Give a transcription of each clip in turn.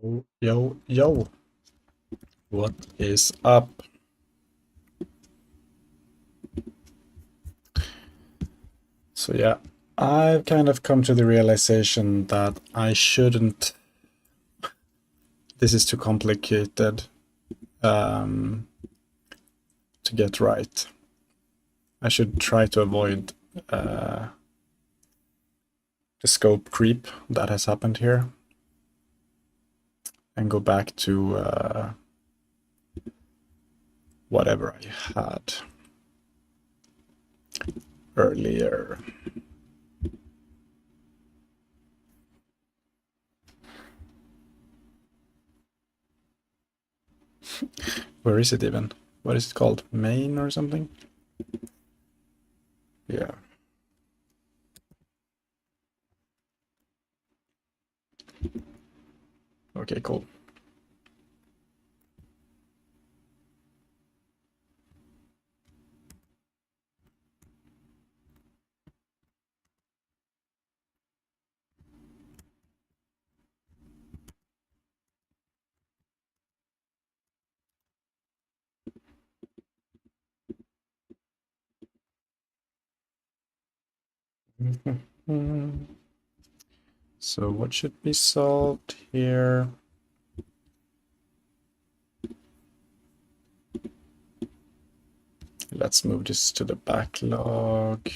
Yo, yo, yo. What is up? So yeah, I've kind of come to the realization that I shouldn't. This is too complicated to get right. I should try to avoid the scope creep that has happened here and go back to whatever I had earlier. Where is it even? What is it called? Main or something? Yeah. Okay, cool. So what should be solved here? Let's move this to the backlog.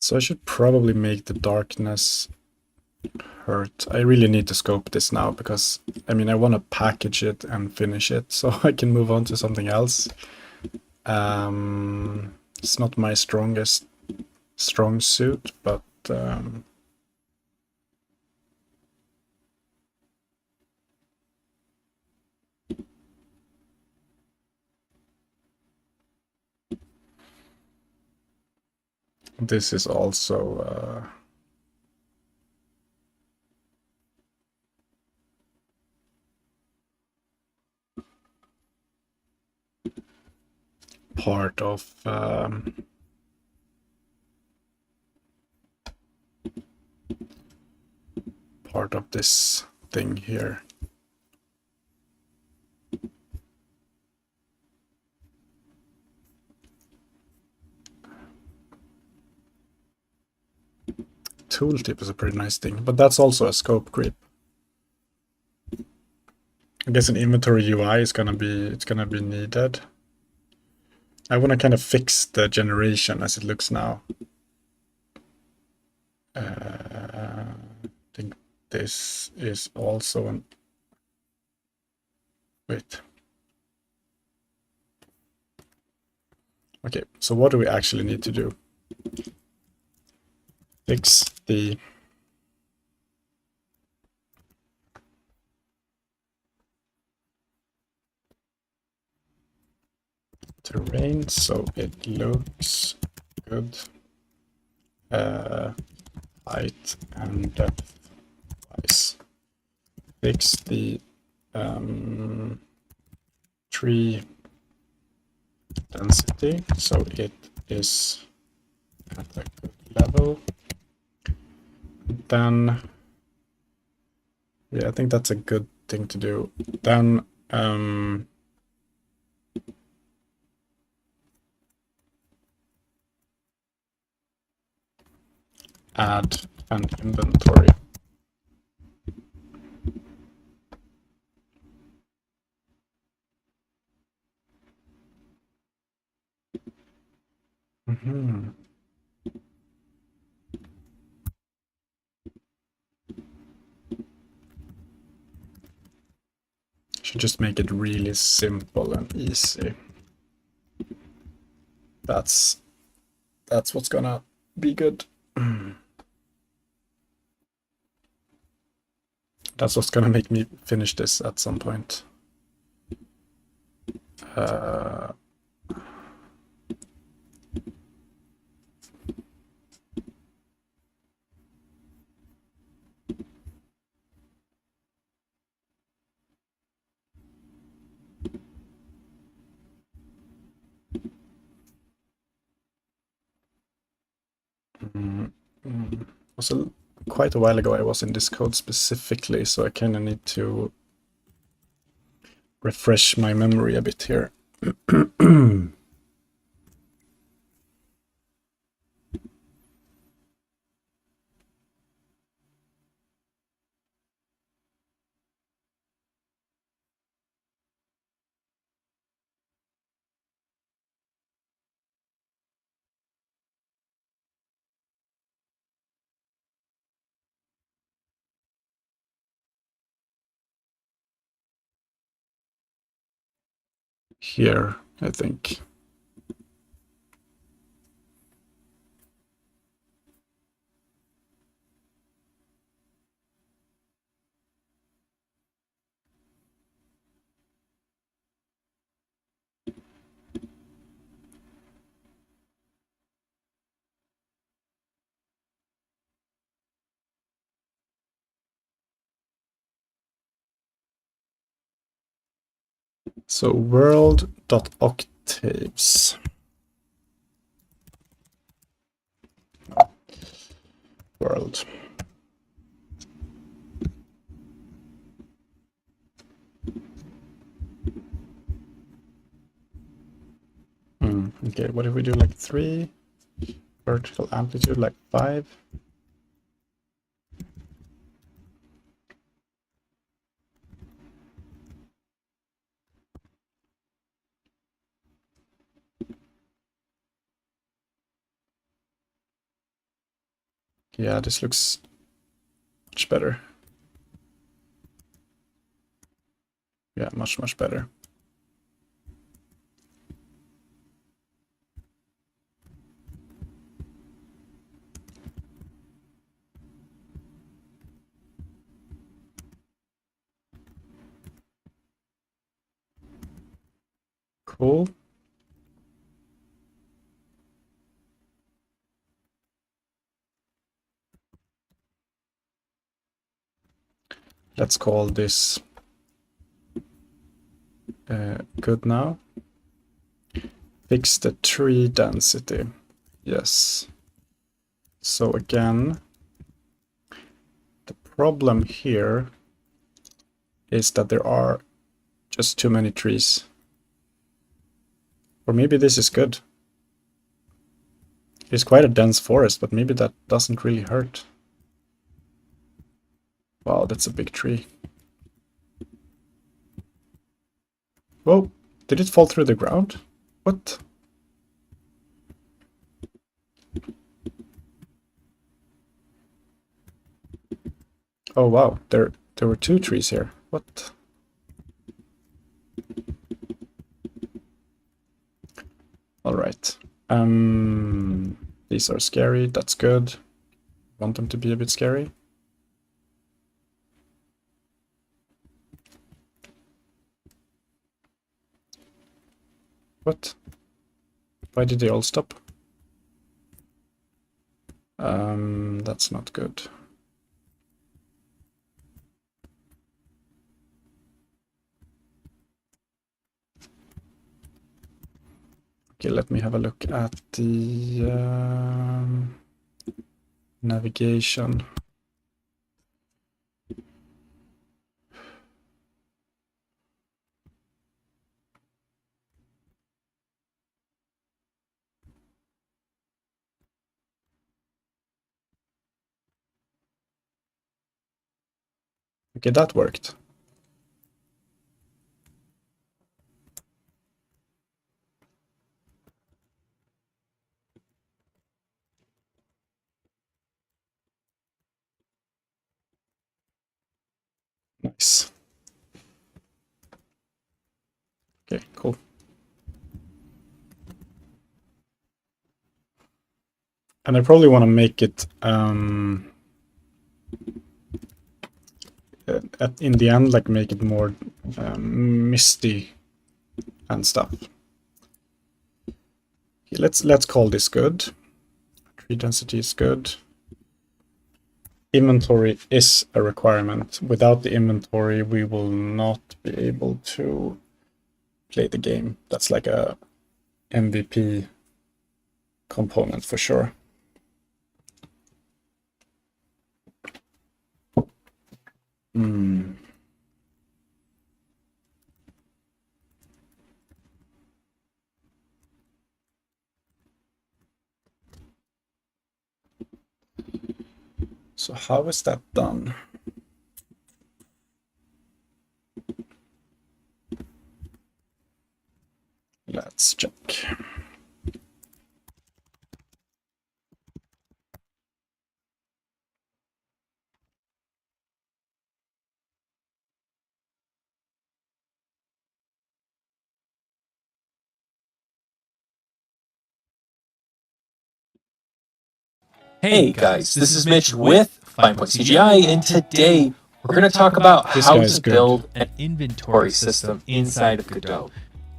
So I should probably make the darkness hurt. I really need to scope this now because, I mean, I want to package it and finish it so I can move on to something else. It's not my strong suit, but this is also part of this thing here. Tooltip is a pretty nice thing, but that's also a scope creep. I guess an inventory UI is gonna be needed. I want to kind of fix the generation as it looks now. I think this is also an... Wait. Okay, so what do we actually need to do? Fix the terrain so it looks good. Height and depth wise. Fix the tree density so it is at a good level. Then, yeah, I think that's a good thing to do. Then add an inventory. should just make it really simple and easy. That's what's gonna be good. That's what's gonna make me finish this at some point. Also, quite a while ago I was in this code specifically, so I kind of need to refresh my memory a bit here. Here, I think. So world.octaves. World. Okay, what if we do like 3? Vertical amplitude like 5? Yeah, this looks much better. Yeah, much better. Cool. Let's call this good now. Fix the tree density. Yes. So again, the problem here is that there are just too many trees. Or maybe this is good. It's quite a dense forest, but maybe that doesn't really hurt. Wow, that's a big tree. Whoa, did it fall through the ground? What? Oh wow, there were 2 trees here. What? All right. These are scary. That's good. Want them to be a bit scary. What? Why did they all stop? That's not good. Okay, let me have a look at the navigation. Okay, that worked. Nice. And I probably want to make it in the end, like make it more misty and stuff. Okay, let's call this good. Tree density is good. Inventory is a requirement. Without the inventory, we will not be able to play the game. That's like a MVP component for sure. So how is that done? Let's check. Hey guys, this is Mitch with Fine.cgi, and today we're going to talk about how to build an inventory system inside of Godot.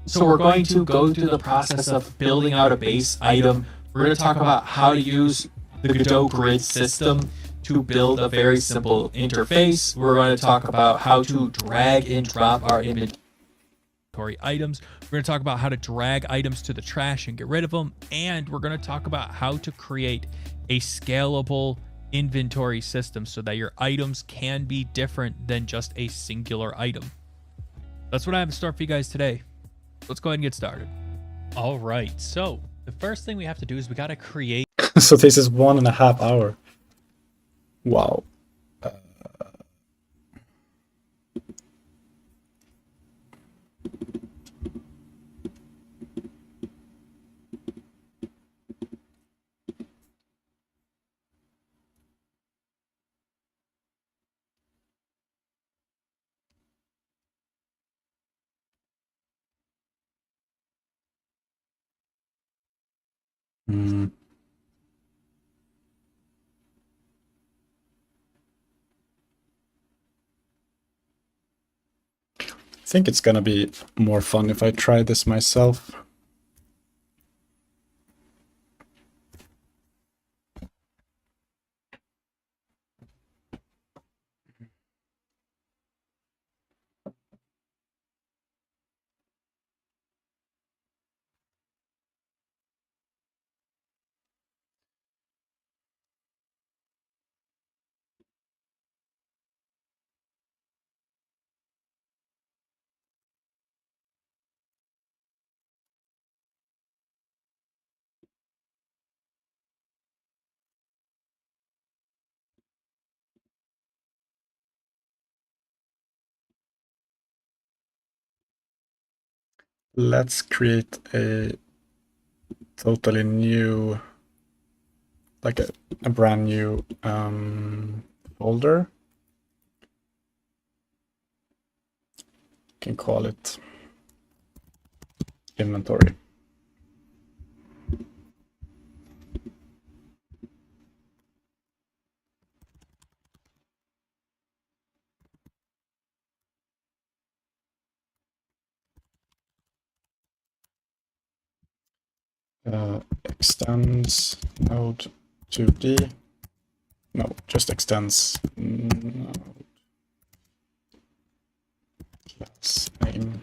So we're going to go through the process of building out a base item. We're going to talk about how to use the Godot grid system to build a very simple interface. We're going to talk about how to drag and drop our inventory items. We're going to talk about how to drag items to the trash and get rid of them. And we're going to talk about how to create a scalable inventory system so that your items can be different than just a singular item. That's what I have in store for you guys today. Let's go ahead and get started. All right, so the first thing we have to do is we got to create. So this is 1.5 hours. Wow. I think it's gonna be more fun if I try this myself. Let's create a totally new, like a brand new folder. Can call it inventory. Extends node 2D. No, just extends node class name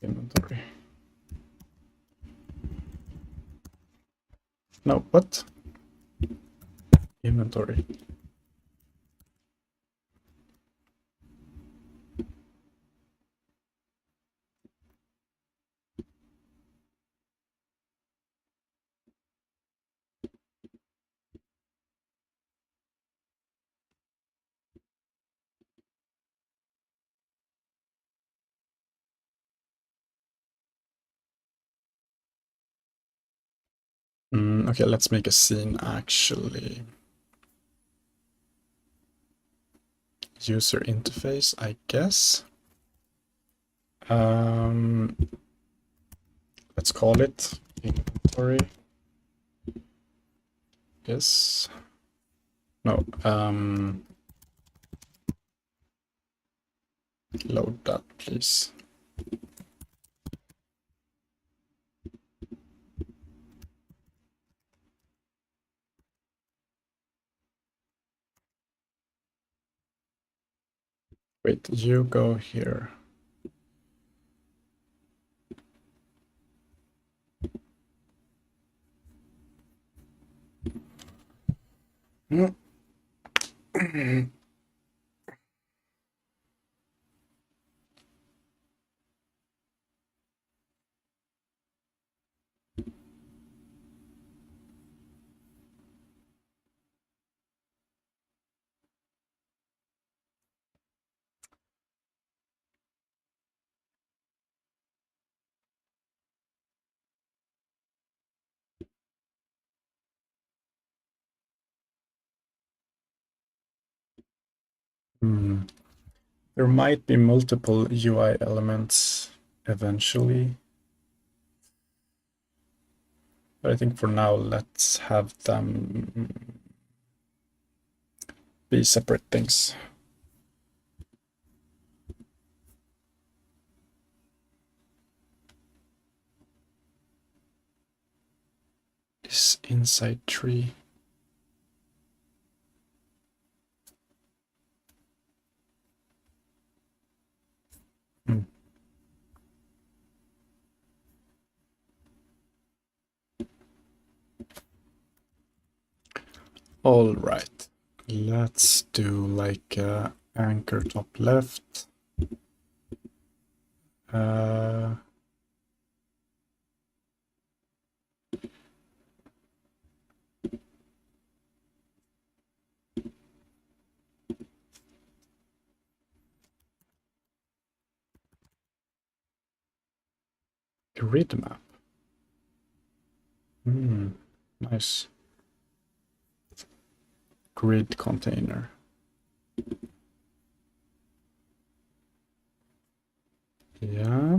inventory. No, what? Inventory. Okay, let's make a scene actually. User interface, I guess. Let's call it inventory. is... No, load that, please. Wait, you go here. There might be multiple UI elements eventually. But I think for now, let's have them be separate things. This inside tree. All right, let's do like anchor top left. Grid map. Nice. Grid container. Yeah.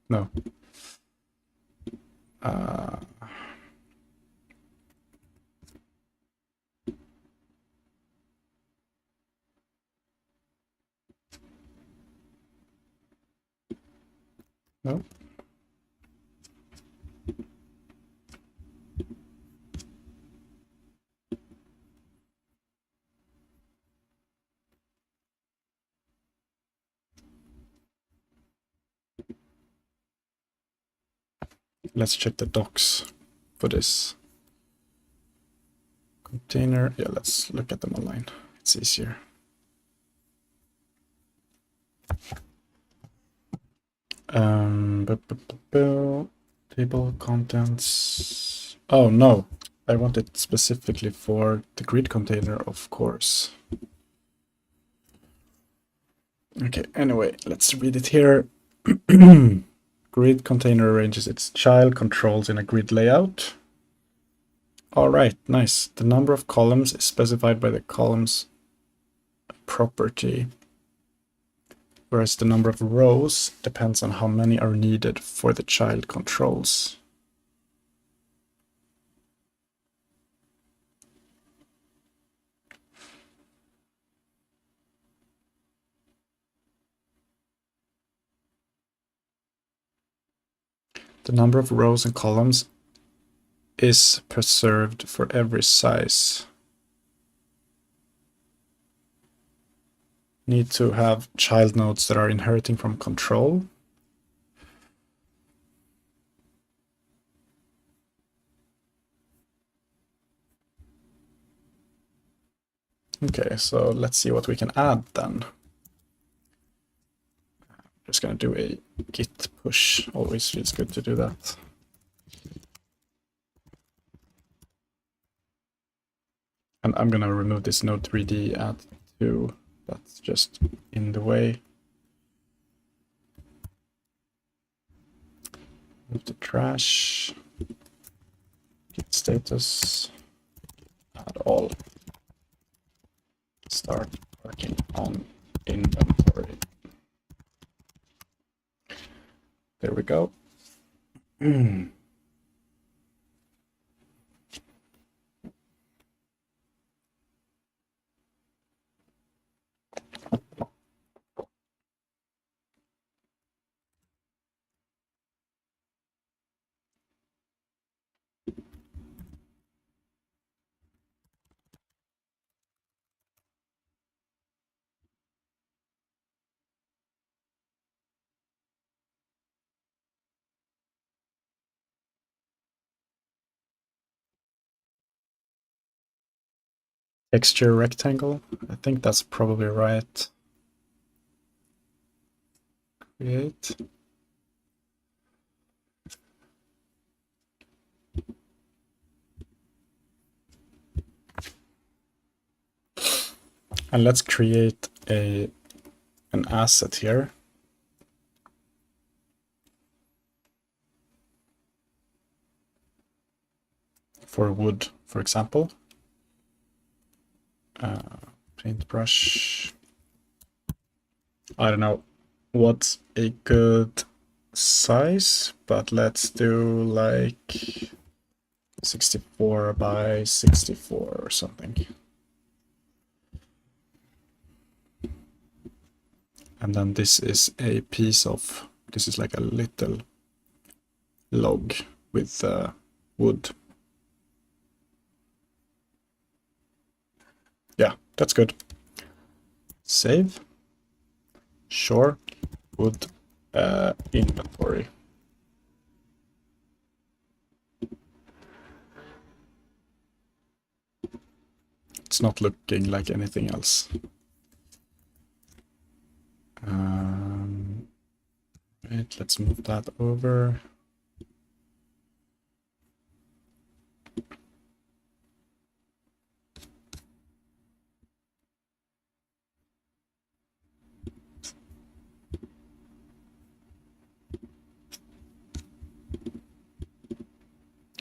No. No. Let's check the docs for this container. Yeah, let's look at them online. It's easier. Table contents. Oh no, I want it specifically for the grid container, of course. Okay, anyway, let's read it here. Grid container arranges its child controls in a grid layout. All right, nice. The number of columns is specified by the columns property, whereas the number of rows depends on how many are needed for the child controls. The number of rows and columns is preserved for every size. Need to have child nodes that are inheriting from control. Okay, so let's see what we can add then. Just gonna do a git push. Always feels good to do that. And I'm gonna remove this node 3D add to. That's just in the way. Move the trash. Git status. Add all. Start working on inventory. There we go. Texture rectangle. I think that's probably right. Create. And let's create an asset here. For wood, for example. Paintbrush. I don't know what's a good size, but let's do like 64 by 64 or something. And then this is a piece of, this is like a little log with wood. Yeah, that's good. Save. Sure. Wood inventory. It's not looking like anything else. Right, let's move that over.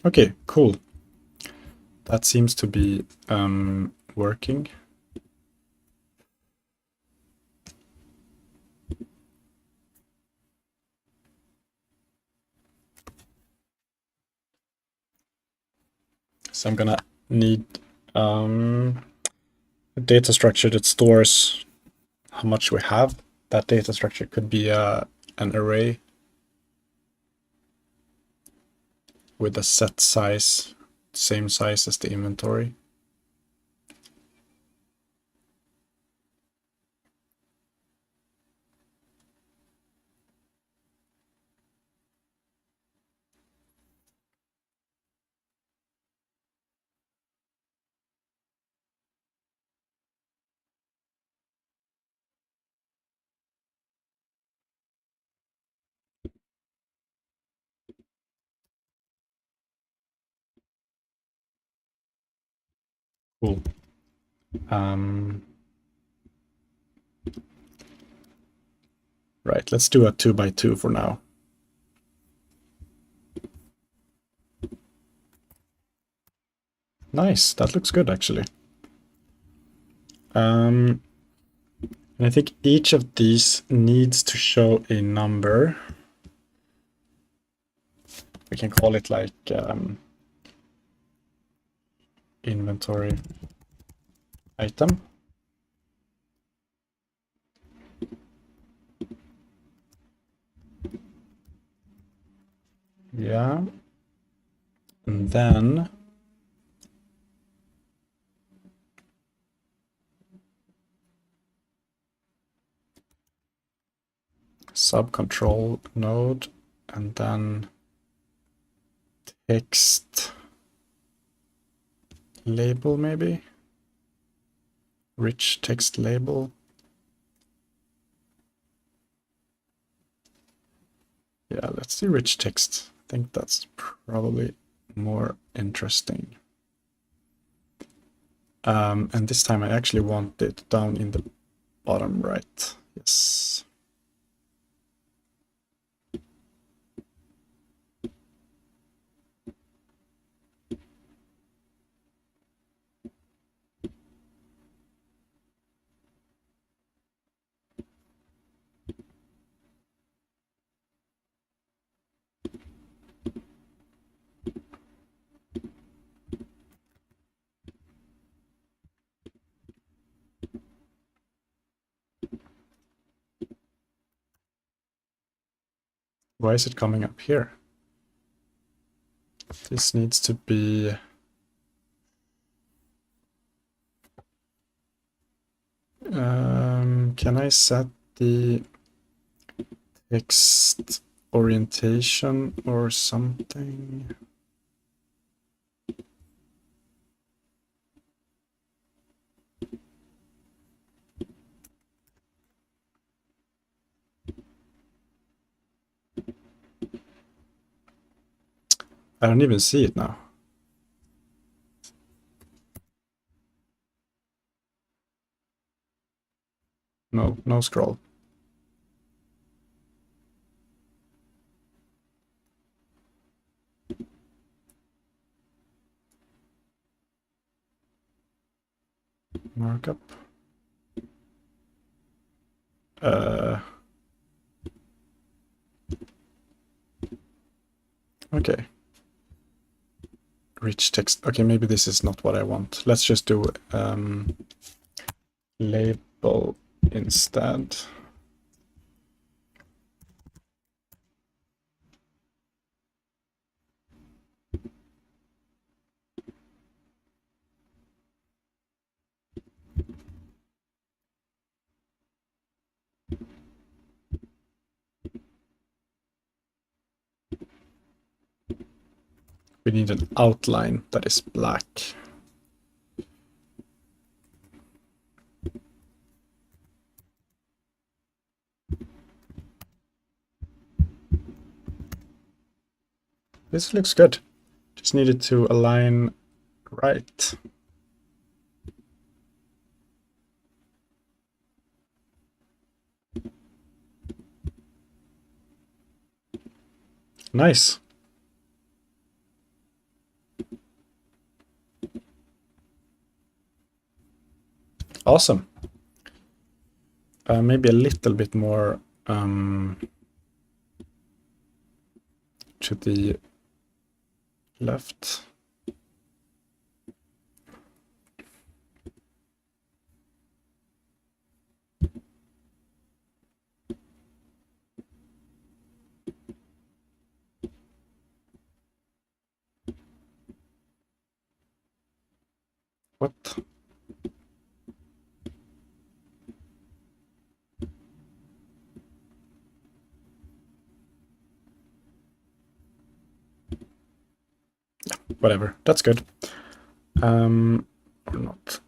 Okay, cool. That seems to be working. So I'm gonna need a data structure that stores how much we have. That data structure could be an array with a set size, same size as the inventory. Cool. Right, let's do a 2x2 for now. Nice, that looks good actually. And I think each of these needs to show a number. We can call it like inventory item. Yeah. And then subcontrol node, and then text label maybe. Rich text label. Yeah, let's do rich text. I think that's probably more interesting. And this time I actually want it down in the bottom right. Yes. Why is it coming up here? This needs to be... can I set the text orientation or something? I don't even see it now. No scroll. Markup. Okay. Rich text. Okay, maybe this is not what I want. Let's just do label instead. We need an outline that is black. This looks good. Just needed to align right. Nice. Awesome. Maybe a little bit more to the left. What? Yeah, whatever. That's good. Or not.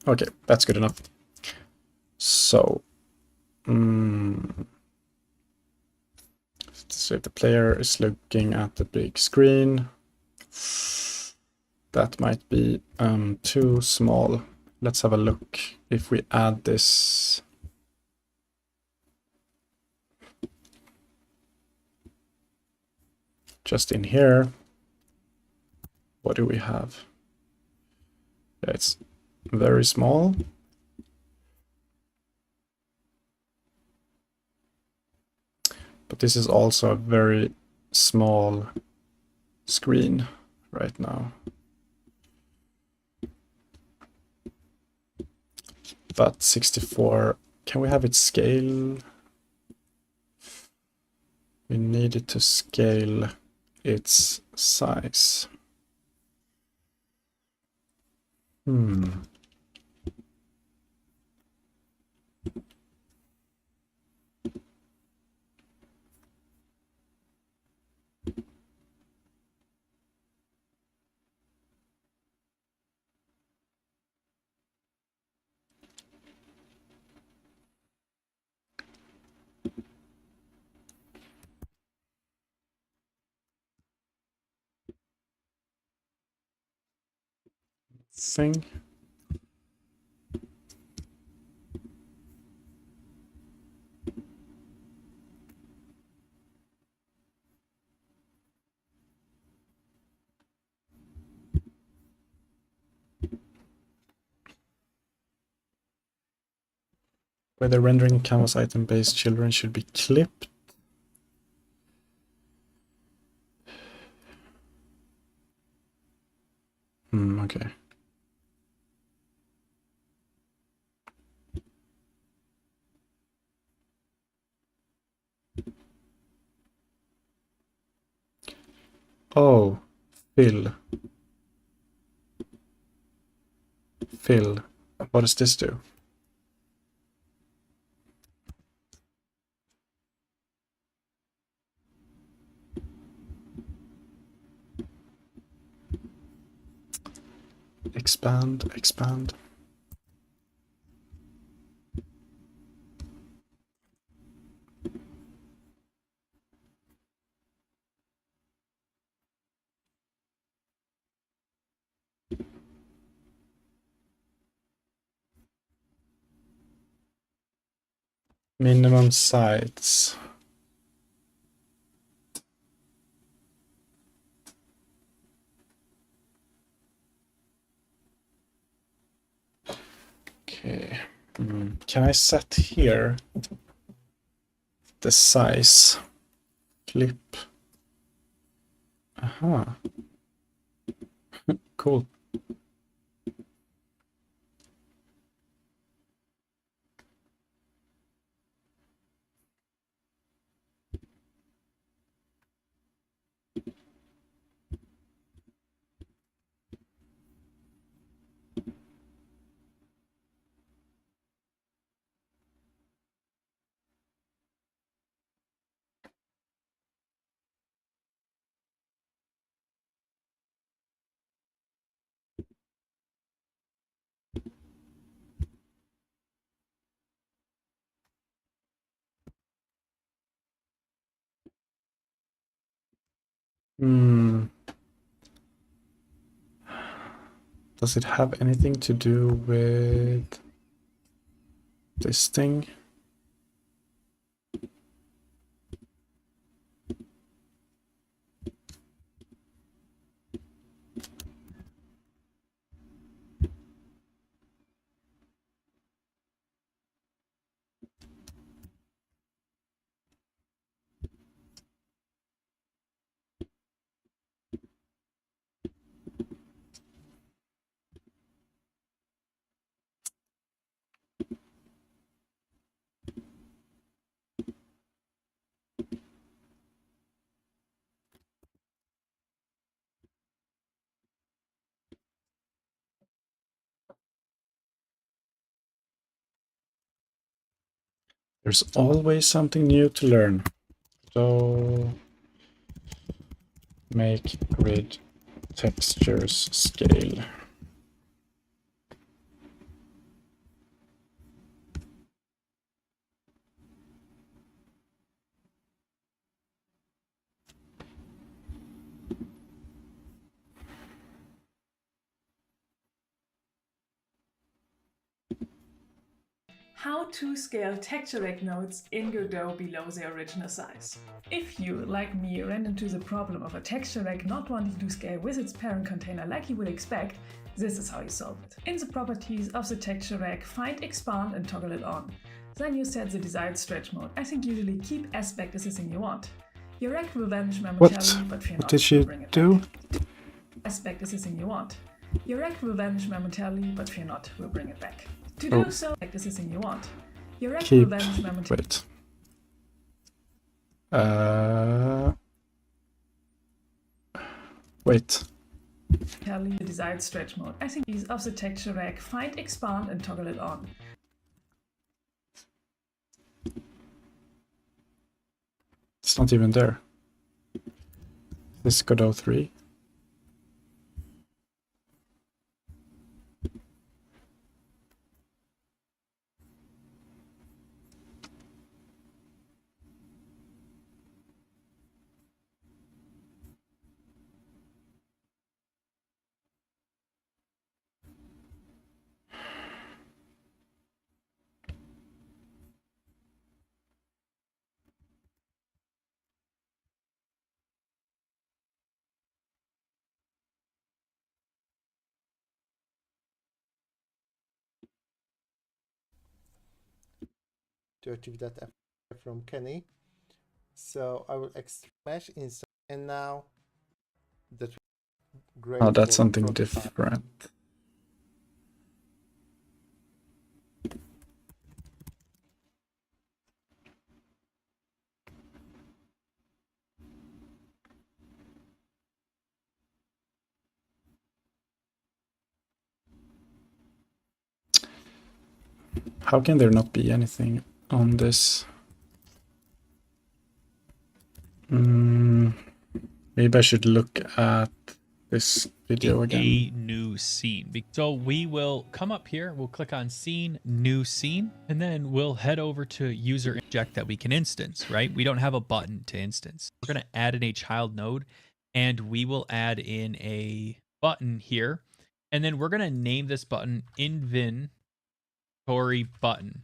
Okay, that's good enough. So, so if the player is looking at the big screen, that might be too small. Let's have a look if we add this. Just in here, what do we have? Yeah, it's very small. But this is also a very small screen right now. But 64, can we have it scale? We need it to scale its size. Thing. Whether rendering canvas item-based children should be clipped. Okay. Oh, fill. Fill. What does this do? Expand, expand. Minimum size. Okay. Can I set here the size? Flip. Aha. Cool. Does it have anything to do with this thing? There's always something new to learn. So make grid textures scale. How to scale texture rec nodes in Godot below their original size. If you, like me, ran into the problem of a texture rec not wanting to scale with its parent container like you would expect, this is how you solve it. In the properties of the texture rec, find expand and toggle it on. Then you set the desired stretch mode. I think usually keep aspect is the thing you want. Your rec will vanish momentarily, but fear not. What did she do? Aspect is the thing you want. Your rec will vanish momentarily, but fear not, we'll bring it back. To do so, like this is the thing you want. Your rec will vanish momentarily. Wait. Tell you the desired stretch mode. I think these of the texture rec, find expand and toggle it on. It's not even there. This is Godot 3. To achieve that from Kenny. So I will extract mesh inside, and now that great. Oh, that's something different. How can there not be anything on this? Maybe I should look at this video again. A new scene. So we will come up here, we'll click on scene, new scene, and then we'll head over to user object that we can instance, right? We don't have a button to instance. We're going to add in a child node, and we will add in a button here. And then we're going to name this button inventory button.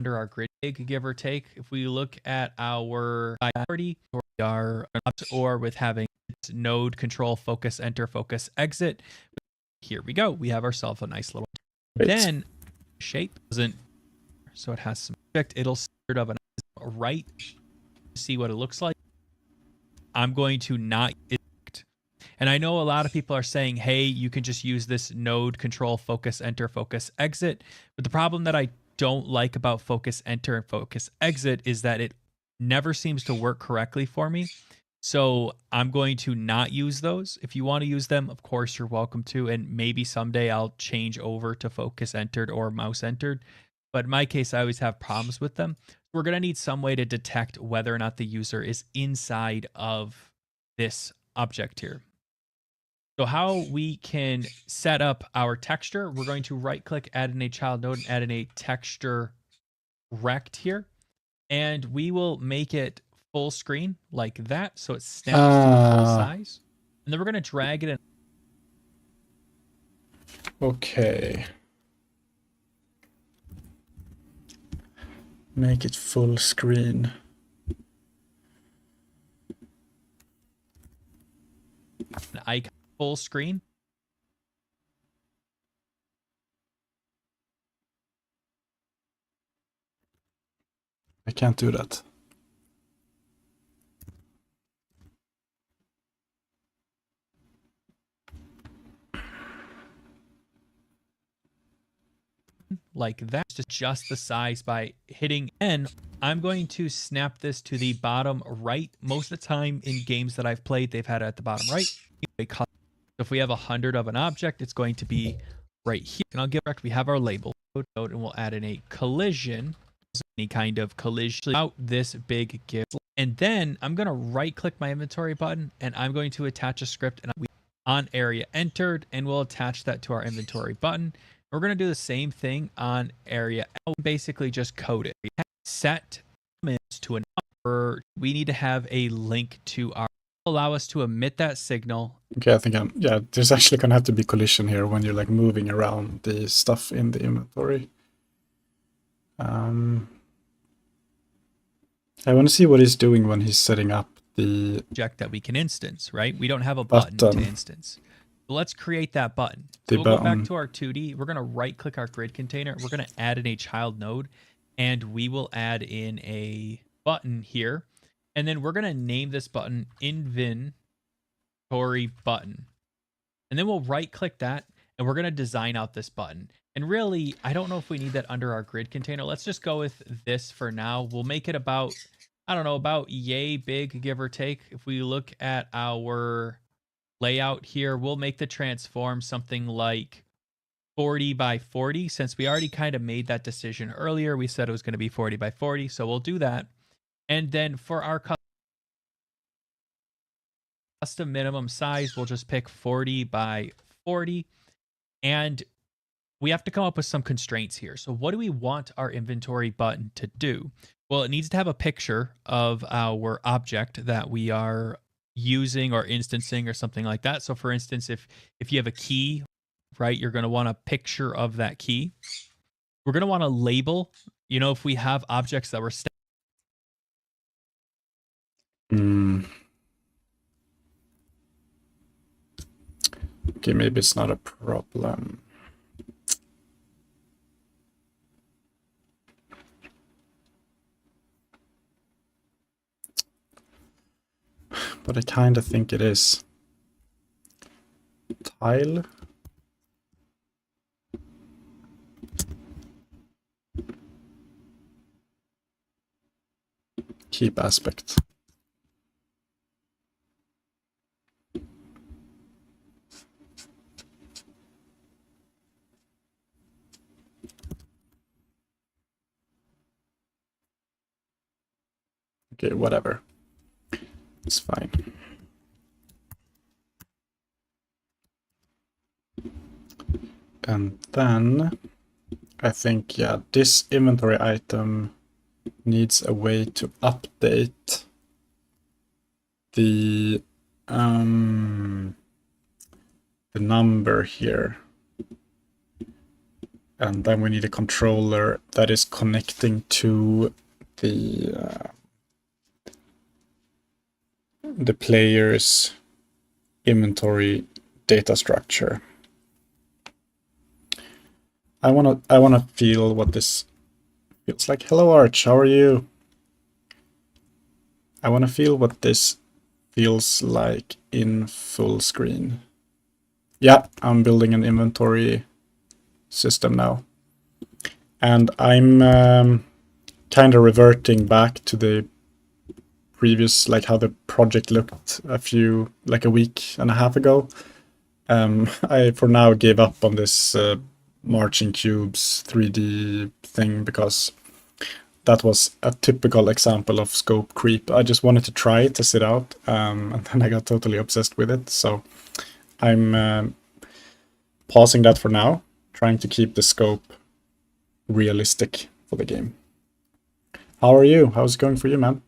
Under our grid, give or take, if we look at our priority, or with having node control focus enter focus exit, here we go. We have ourselves a nice little. Wait. Then shape doesn't, so it has some effect. It'll sort of a right. See what it looks like. I'm going to not. And I know a lot of people are saying, hey, you can just use this node control focus enter focus exit. But the problem that I don't like about focus enter and focus exit is that it never seems to work correctly for me. So I'm going to not use those. If you want to use them, of course, you're welcome to. And maybe someday I'll change over to focus entered or mouse entered. But in my case, I always have problems with them. We're going to need some way to detect whether or not the user is inside of this object here. So how we can set up our texture, we're going to right click, add in a child node, and add in a texture rect here. And we will make it full screen like that. So it snaps to the full size. And then we're going to drag it in. Okay. Make it full screen. An icon full screen. I can't do that. Like that, just adjust the size by hitting N. I'm going to snap this to the bottom right. Most of the time in games that I've played, they've had it at the bottom right. If we have 100 of an object, it's going to be right here. And I'll get back. We have our label node, and we'll add in a collision, any kind of collision out this big give. And then I'm going to right click my inventory button, and I'm going to attach a script and on area entered, and we'll attach that to our inventory button. We're going to do the same thing on area. Basically just code it. Set to an number. We need to have a link to our allow us to emit that signal. Okay, I think yeah, there's actually gonna have to be collision here when you're like moving around the stuff in the inventory. I want to see what he's doing when he's setting up the object that we can instance, right? We don't have a button to instance. So let's create that button. So we'll go back to our 2D. We're going to right click our grid container. We're going to add in a child node, and we will add in a button here. And then we're going to name this button inventory button. And then we'll right click that, and we're going to design out this button. And really, I don't know if we need that under our grid container. Let's just go with this for now. We'll make it about, I don't know, about yay big, give or take. If we look at our layout here, we'll make the transform something like 40 by 40. Since we already kind of made that decision earlier, we said it was going to be 40 by 40. So we'll do that. And then for our custom minimum size, we'll just pick 40 by 40. And we have to come up with some constraints here. So what do we want our inventory button to do? Well, it needs to have a picture of our object that we are using or instancing or something like that. So for instance, if you have a key, right, you're going to want a picture of that key. We're going to want a label. You know, if we have objects that were Okay, maybe it's not a problem. But I kind of think it is. Tile. Keep aspect. Okay, whatever. It's fine. And then I think, yeah, this inventory item needs a way to update the number here. And then we need a controller that is connecting to the player's inventory data structure. I wanna feel what this feels like. Hello Arch, how are you? I wanna feel what this feels like in full screen. Yeah, I'm building an inventory system now. And I'm kind of reverting back to the previous, like how the project looked like a week and a half ago. I for now gave up on this marching cubes 3D thing because that was a typical example of scope creep. I just wanted to try it, test it out, and then I got totally obsessed with it. So I'm pausing that for now, trying to keep the scope realistic for the game. How are you? How's it going for you, man?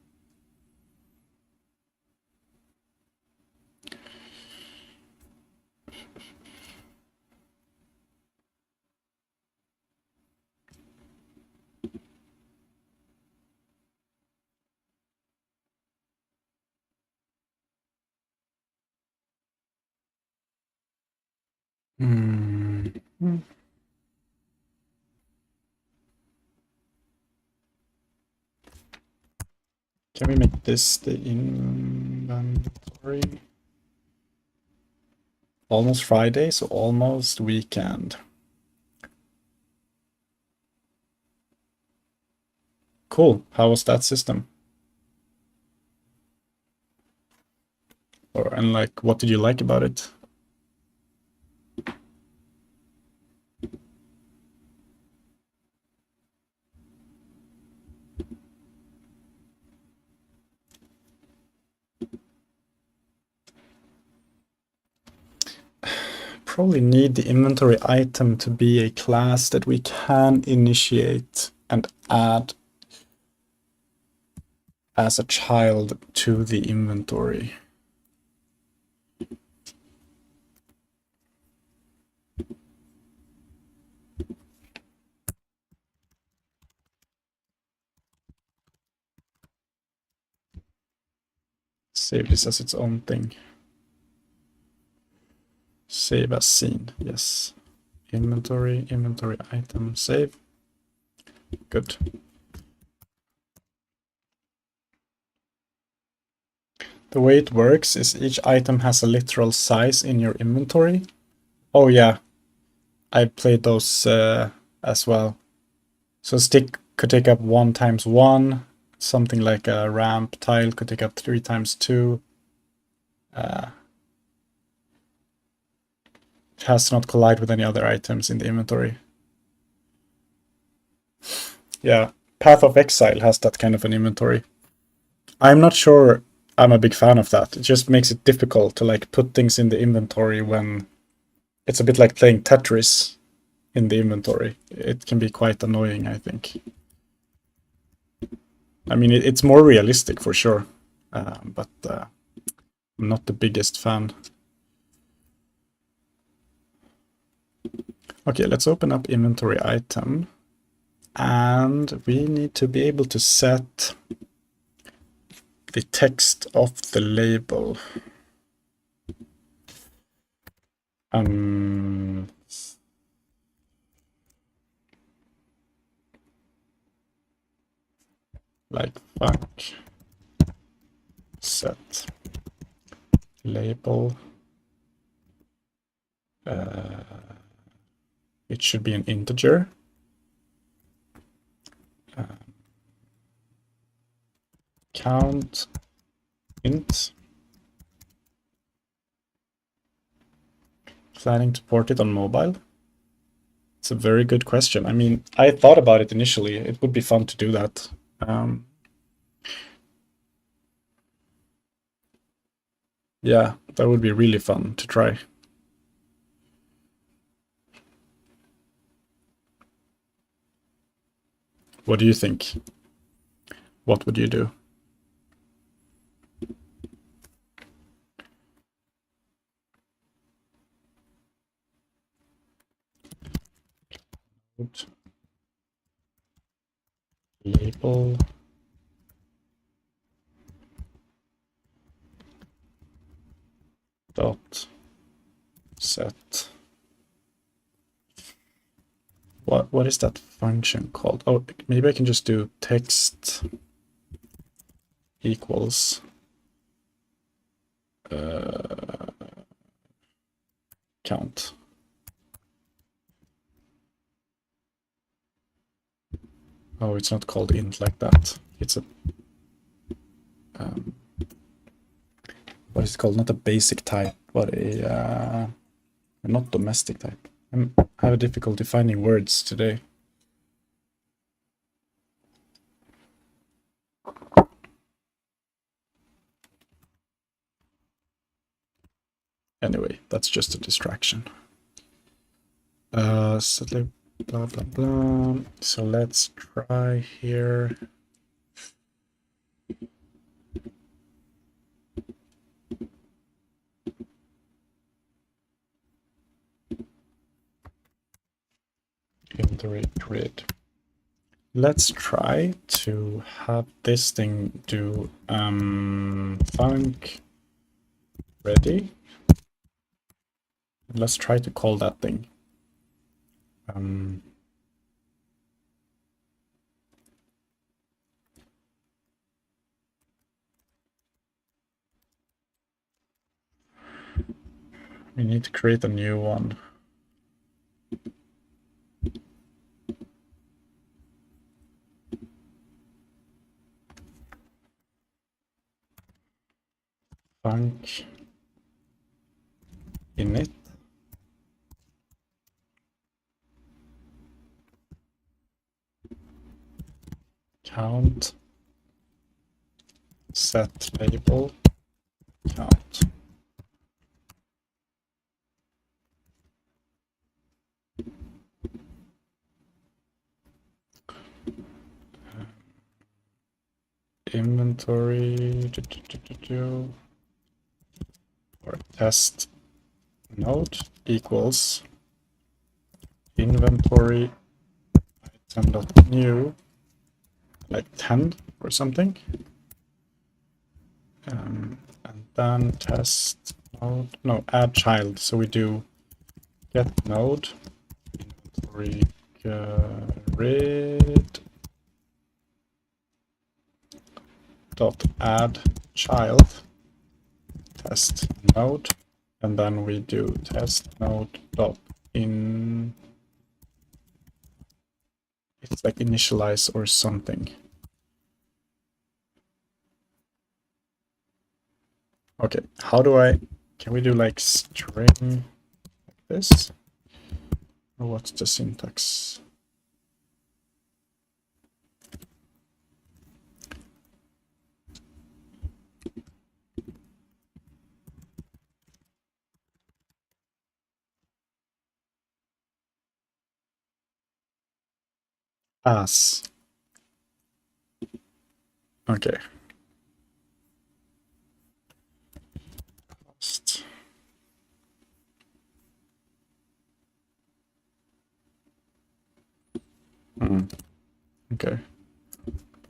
Can we make this the inventory? Almost Friday, so almost weekend. Cool. How was that system? And like, what did you like about it? Probably need the inventory item to be a class that we can initiate and add as a child to the inventory. Save this as its own thing. Save as scene, yes. Inventory item, save. Good. The way it works is each item has a literal size in your inventory. Oh yeah, I played those as well. So stick could take up 1 times 1. Something like a ramp tile could take up 3 times 2. It has to not collide with any other items in the inventory. Yeah, Path of Exile has that kind of an inventory. I'm not sure I'm a big fan of that. It just makes it difficult to like put things in the inventory when it's a bit like playing Tetris in the inventory. It can be quite annoying, I think. I mean, it's more realistic for sure, but I'm not the biggest fan. Okay, let's open up inventory item. And we need to be able to set the text of the label. Like fuck set label. It should be an integer. Count int. Planning to port it on mobile? It's a very good question. I mean, I thought about it initially. It would be fun to do that. Yeah, that would be really fun to try. What do you think? What would you do? Label dot set. What is that function called? Oh, maybe I can just do text equals count. Oh, it's not called int like that. It's a what is it called? Not a basic type, but a not domestic type. I have a difficulty finding words today. Anyway, that's just a distraction. So blah blah blah. So let's try here. Inventory grid. Let's try to have this thing do func ready. Let's try to call that thing. We need to create a new one. Func init. Count set label count. Inventory or test node equals inventory item.new like 10 or something. And then test node, no, add child. So we do get node inventory grid dot add child test node, and then we do test node dot in. It's like initialize or something. Okay, how do can we do like string like this? Or what's the syntax? As. Okay. Okay.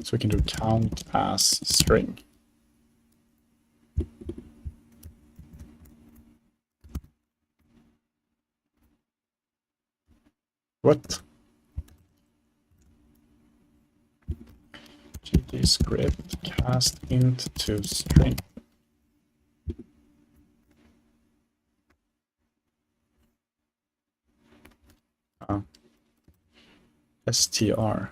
So we can do count as string. What? GDScript cast int to string. str.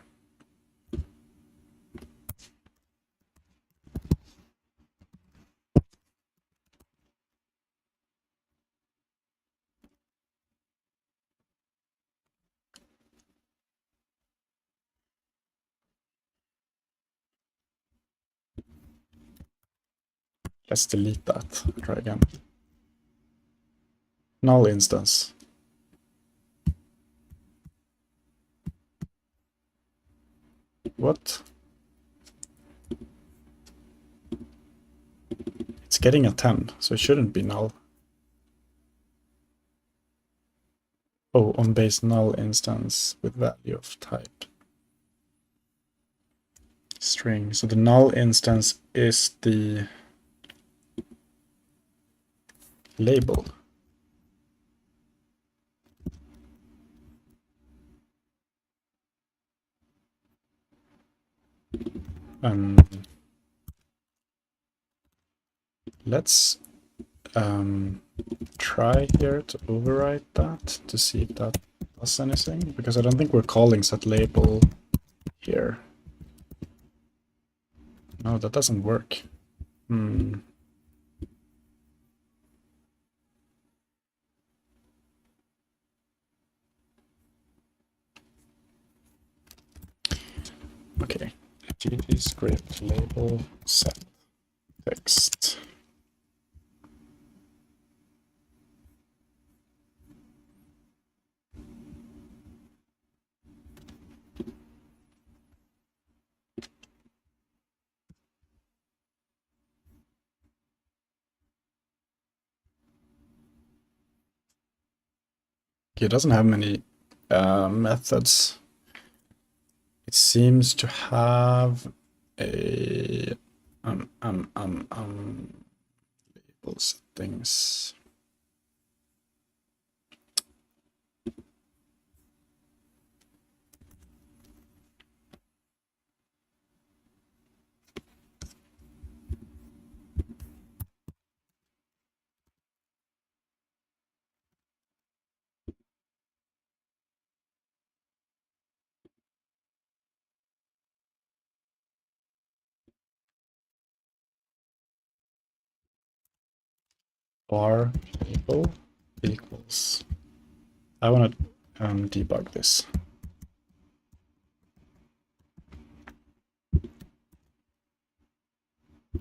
Let's delete that. Try again. Null instance. What? It's getting a 10, so it shouldn't be null. Oh, on base null instance with value of type string. So the null instance is the label. Let's try here to overwrite that to see if that does anything, because I don't think we're calling setLabel here. No, that doesn't work. Okay, GDScript label set text. Okay, it doesn't have many methods. It seems to have a label settings. Bar label equals. I want to debug this.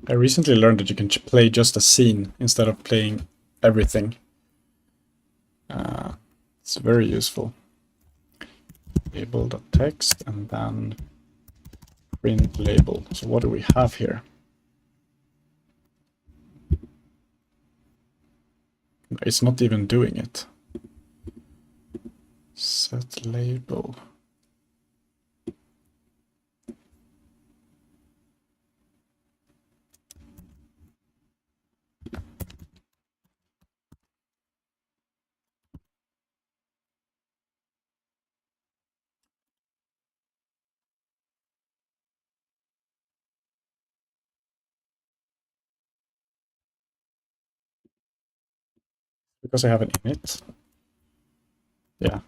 I recently learned that you can play just a scene instead of playing everything. It's very useful. Label.text and then print label. So what do we have here? It's not even doing it. Set label. Because I have an init. Yeah.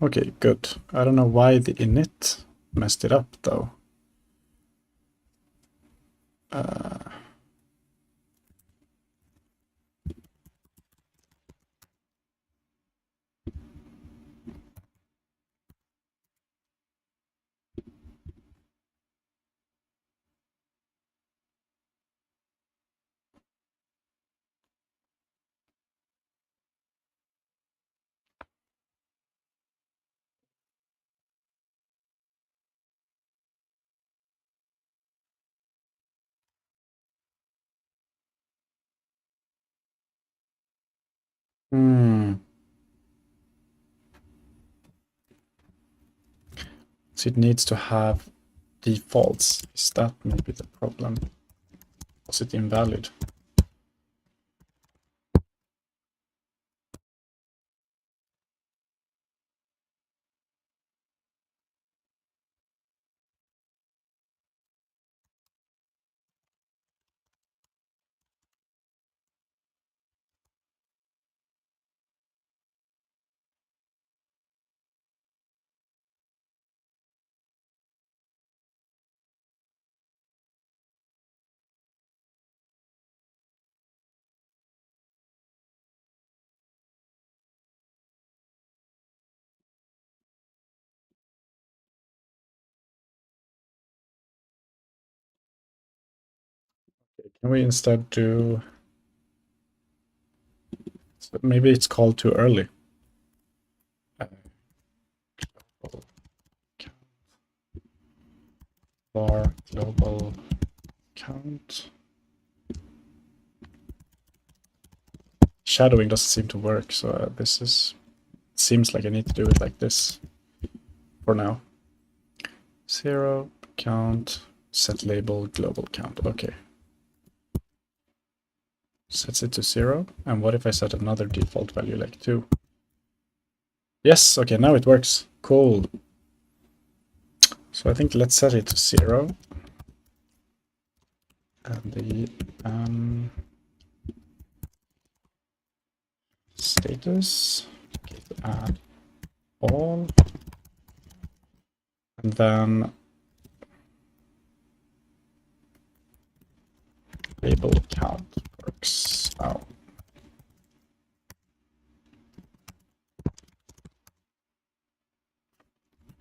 Okay, good. I don't know why the init messed it up though. So it needs to have defaults. Is that maybe the problem? Was it invalid? Can we instead do... So maybe it's called too early. Var global count. Shadowing doesn't seem to work, so this is... It seems like I need to do it like this for now. 0 count set label global count. Okay. Sets it to 0. And what if I set another default value like 2? Yes, okay, now it works. Cool. So I think let's set it to 0. And the status, okay, add all. And then label count works out.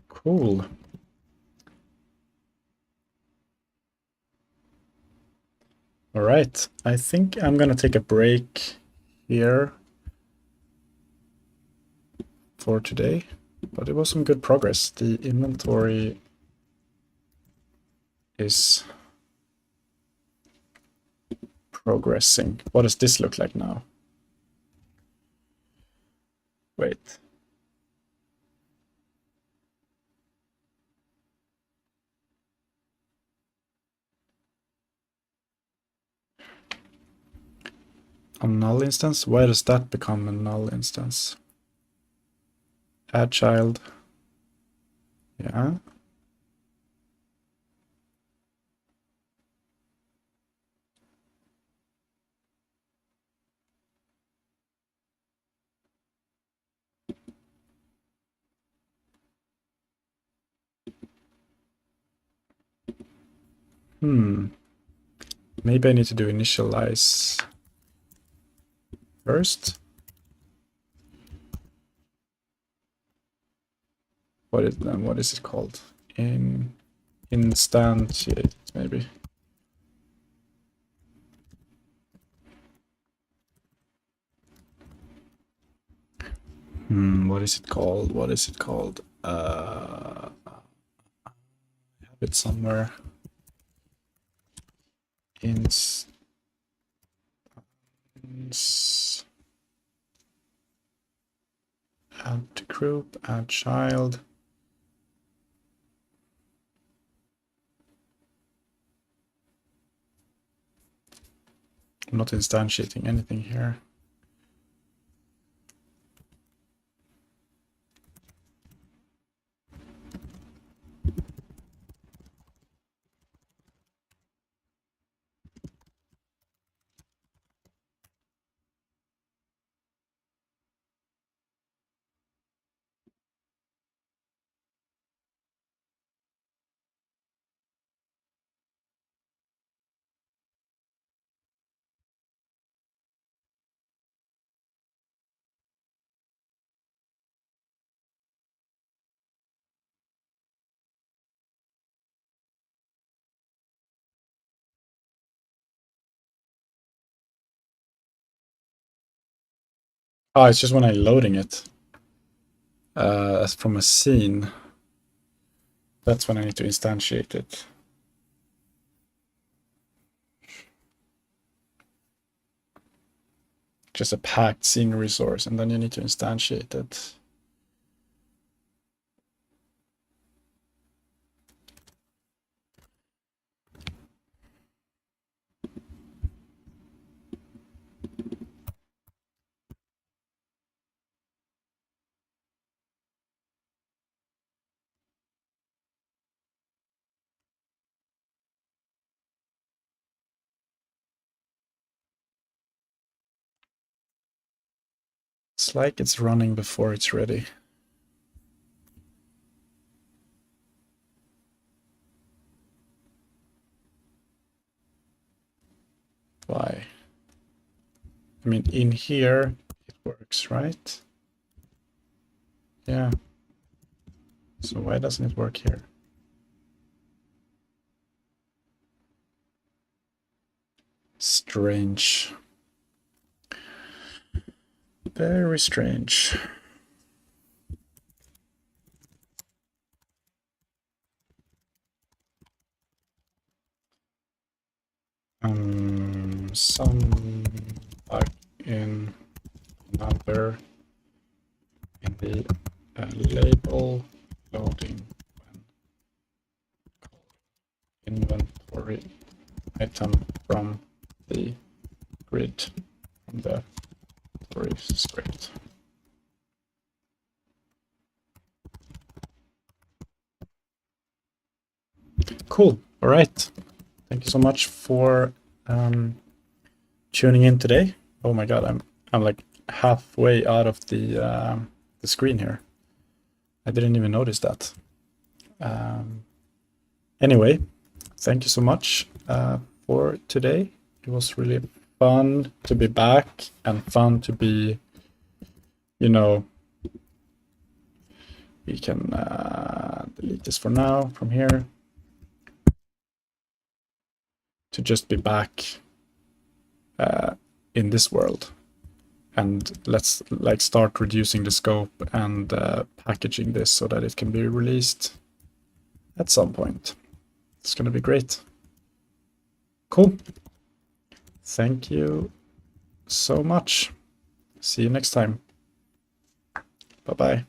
Cool. All right, I think I'm gonna take a break here for today, but it was some good progress. The inventory is progressing. What does this look like now? Wait. A null instance? Why does that become a null instance? Add child. Yeah. Maybe I need to do initialize first. What is it called? Instantiate, maybe. What is it called? What is it called? I have it somewhere. Add to group, add child. I'm not instantiating anything here. Oh, it's just when I'm loading it as from a scene. That's when I need to instantiate it. Just a packed scene resource, and then you need to instantiate it. It's like it's running before it's ready. Why? I mean, in here, it works, right? Yeah. So why doesn't it work here? Strange. Very strange. Some bug in number in the label loading when inventory item from the grid from the script. Cool. All right. Thank you so much for tuning in today. Oh my god, I'm like halfway out of the screen here. I didn't even notice that. Anyway, thank you so much for today. It was really fun to be back and fun to be, you know, we can delete this for now from here. To just be back in this world. And let's like start reducing the scope and packaging this so that it can be released at some point. It's gonna be great. Cool. Thank you so much. See you next time. Bye-bye.